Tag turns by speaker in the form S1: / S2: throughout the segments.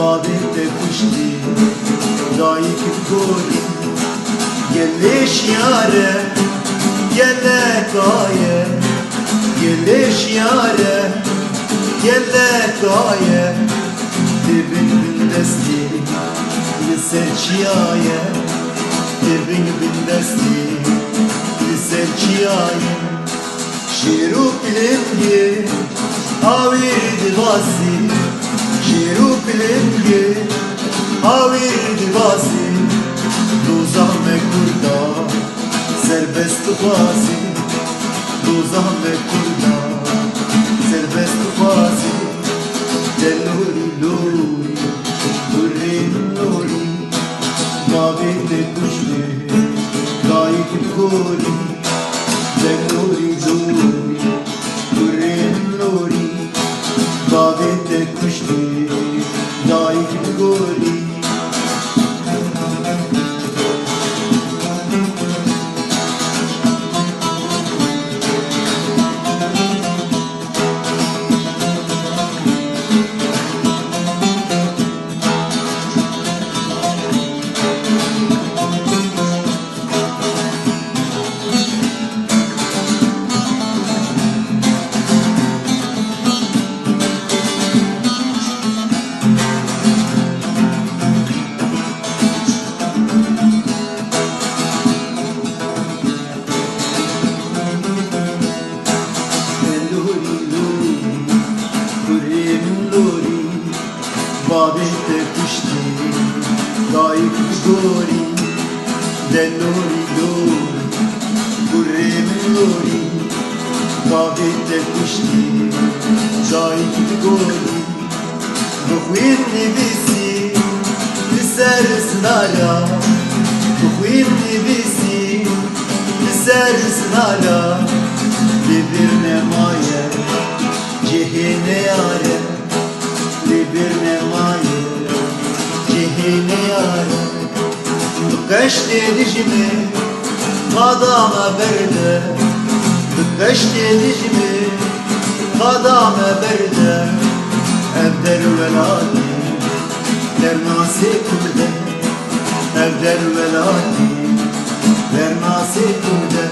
S1: Babette kuşti dayık gori Geliş yare Gelle kaye Geliş yare Gelle kaye Dibin desti Liserçiyaye Dibin desti Liserçiyaye Şiru pilingi Avir divasi Şiru pilingi Avir divasi Duzah me kurda Serbest tufasi Duzah me kurda Serbest tufasi Deluri luri Durri luri Mavete kuşli Gayet gori Deluri luri Durri luri Mavete kuşli Gayet gori Babette kuşti Gayet gori Delori lori Kurrem lori Babette kuşti Gayet gori Ruhuin nibisi Liser snala Ruhuin nibisi Liser snala Birbirine maye Cehine yare Birbirine maye Cehine yare Dıkkaşti dişimi Kadama berde Dıkkaşti dişimi Kadama berde Evder velati Dernasi kude Evder velati Dernasi kude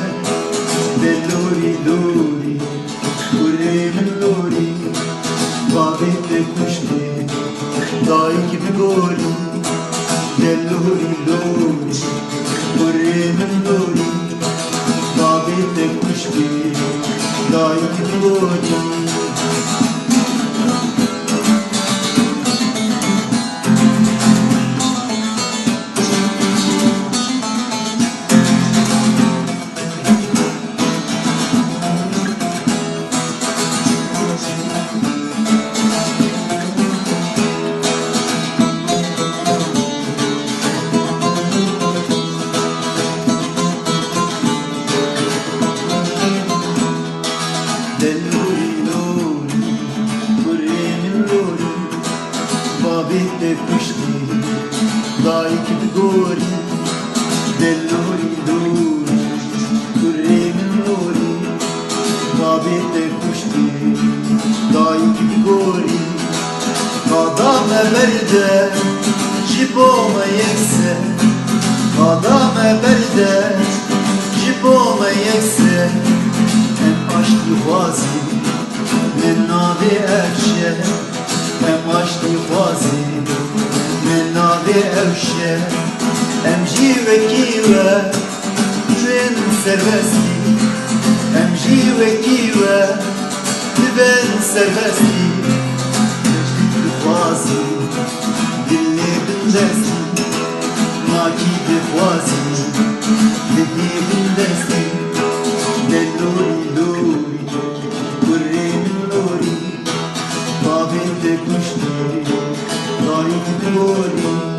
S1: Delluri luri Kurremin luri Babette kuşti Dayık gibi gori Delluri luri Kurremin luri Babette kuşti Dayık gibi gori Babette kuşti Dayık gori Delluri luri Kurremin luri Babette kuşti Dayık gori Kadame berde Jibome yekse Kadame berde Jibome yekse Hem aşkı vazi Men navi erşe Hem aşkı vazi Men navi erşe Hem jivekîve Jün serbesti Hem jivekîve Ben serbesti Vazi Dilli bindesti Maki vazi Dilli bindesti Delluri luri Kurremin luri Babette kuşti Dayık gori